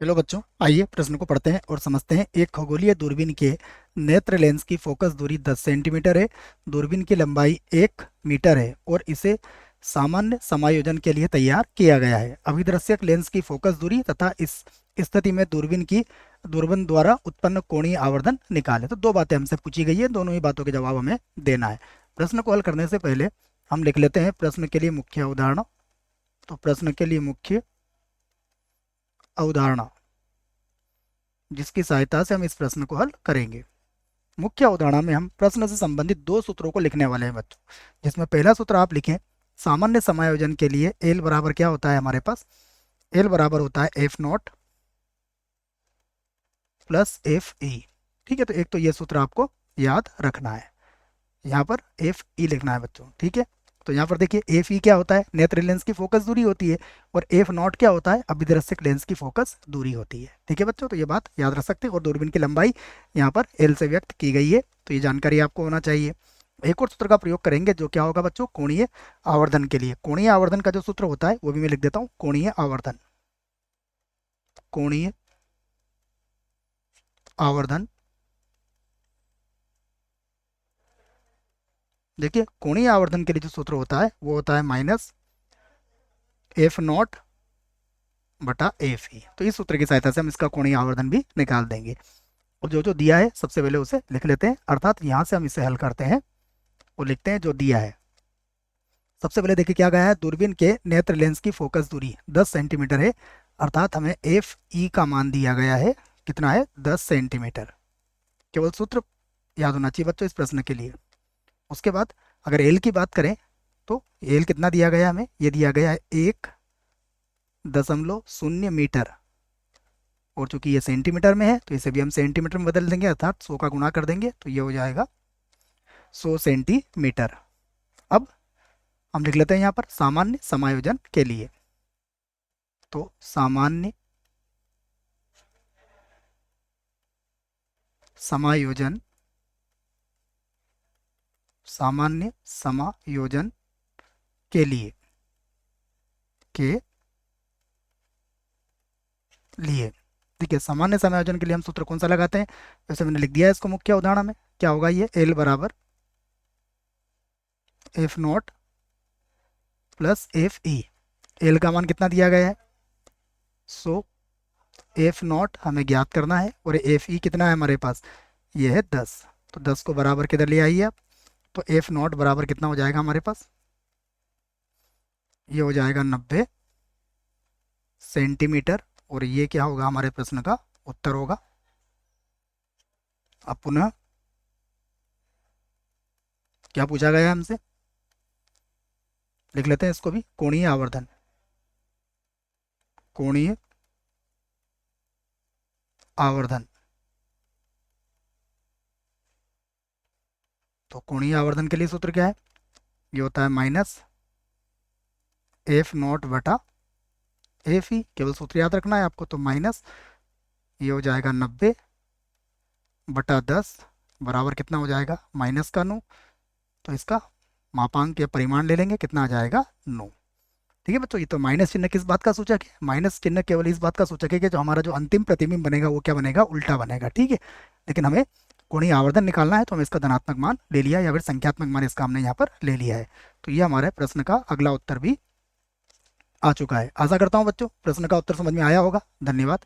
चलो बच्चों, आइए प्रश्न को पढ़ते हैं और समझते हैं। एक खगोलीय दूरबीन के नेत्र लेंस की फोकस दूरी 10 सेंटीमीटर है। दूरबीन की लंबाई 1 मीटर है और इसे सामान्य समायोजन के लिए तैयार किया गया है। अभिदर्शक लेंस की फोकस दूरी तथा इस स्थिति में दूरबीन द्वारा उत्पन्न कोणीय आवर्धन निकालें। तो दो बातें हमसे पूछी गई है, दोनों ही बातों के जवाब हमें देना है। प्रश्न को हल करने से पहले हम लिख लेते हैं प्रश्न के लिए मुख्य अवधारणा। तो प्रश्न के लिए मुख्य अवधारणा जिसकी सहायता से हम इस प्रश्न को हल करेंगे। मुख्य अवधारणा में हम प्रश्न से संबंधित दो सूत्रों को लिखने वाले हैं बच्चों, जिसमें पहला सूत्र आप लिखें सामान्य समायोजन के लिए एल बराबर क्या होता है हमारे पास। एल बराबर होता है F not plus F E. ठीक है, तो एक तो ये सूत्र आपको याद रखना है, यहाँ पर एफ ई लिखना है बच्चों। ठीक है, तो यहाँ पर देखिए एफ ई क्या होता है, नेत्र लेंस की फोकस दूरी होती है, और एफ नॉट क्या होता है, अभिदर्शक लेंस की फोकस दूरी होती है। ठीक है बच्चों, तो ये बात याद रख सकते हैं। और दूरबीन की लंबाई यहाँ पर एल से व्यक्त की गई है, तो ये जानकारी आपको होना चाहिए। एक और सूत्र का प्रयोग करेंगे जो क्या होगा बच्चों, कोणीय आवर्धन के लिए। कोणीय आवर्धन का जो सूत्र होता है वो भी मैं लिख देता हूँ। कोणीय आवर्धन, कोणीय आवर्धन, देखिए कोणीय आवर्धन के लिए जो सूत्र होता है वो होता है माइनस एफ नॉट बटा एफ ई। तो इस सूत्र की सहायता से हम इसका कोणीय आवर्धन भी निकाल देंगे। और जो जो दिया है सबसे पहले उसे लिख लेते हैं, अर्थात यहाँ से हम इसे हल करते हैं। वो लिखते हैं जो दिया है। सबसे पहले देखिए क्या गया है, दूरबीन के नेत्र लेंस की फोकस दूरी 10 सेंटीमीटर है, अर्थात हमें एफ ई का मान दिया गया है, कितना है, 10 सेंटीमीटर। केवल सूत्र याद होना चाहिए बच्चों इस प्रश्न के लिए। उसके बाद अगर एल की बात करें तो एल कितना दिया गया है हमें, ये दिया गया है 1.0 मीटर, और चूंकि ये सेंटीमीटर में है तो इसे भी हम सेंटीमीटर में बदल देंगे, अर्थात 100 का गुणा कर देंगे तो ये हो जाएगा 100 सेंटीमीटर। अब हम लिख लेते हैं यहाँ पर सामान्य समायोजन के लिए। तो सामान्य समायोजन, सामान्य समायोजन के लिए देखिए सामान्य समायोजन के लिए हम सूत्र कौन सा लगाते हैं, जैसे मैंने लिख दिया है इसको मुख्य उदाहरण में। क्या होगा ये, एल बराबर F not plus F E. L का मान कितना दिया गया है, 100। एफ नॉट हमें ज्ञात करना है और एफ ई कितना है हमारे पास, ये है 10। तो 10 को बराबर किधर ले आइए आप, तो एफ नॉट बराबर कितना हो जाएगा हमारे पास, ये हो जाएगा 90 सेंटीमीटर। और ये क्या होगा, हमारे प्रश्न का उत्तर होगा। अब पुनः क्या पूछा गया है हमसे, लिख लेते हैं इसको भी, कोणीय आवर्धन, कोणीय आवर्धन। तो कोणीय आवर्धन के लिए सूत्र क्या है, ये होता है माइनस एफ नॉट बटा एफ ई। केवल सूत्र याद रखना है आपको। तो माइनस ये हो जाएगा 90 बटा 10 बराबर कितना हो जाएगा, -9। तो इसका मापांक या परिमाण ले लेंगे, कितना आ जाएगा, 9। ठीक है बच्चों, ये तो माइनस चिन्ह किस बात का सूचक है, माइनस चिन्ह केवल इस बात का सूचक है कि जो हमारा जो अंतिम प्रतिबिंब बनेगा वो क्या बनेगा, उल्टा बनेगा। ठीक है, लेकिन हमें कोणीय आवर्धन निकालना है तो हम इसका धनात्मक मान ले लिया, या फिर संख्यात्मक मान इसका हमने यहाँ पर ले लिया है। तो ये हमारे प्रश्न का अगला उत्तर भी आ चुका है। आशा करता हूँ बच्चों प्रश्न का उत्तर समझ में आया होगा। धन्यवाद।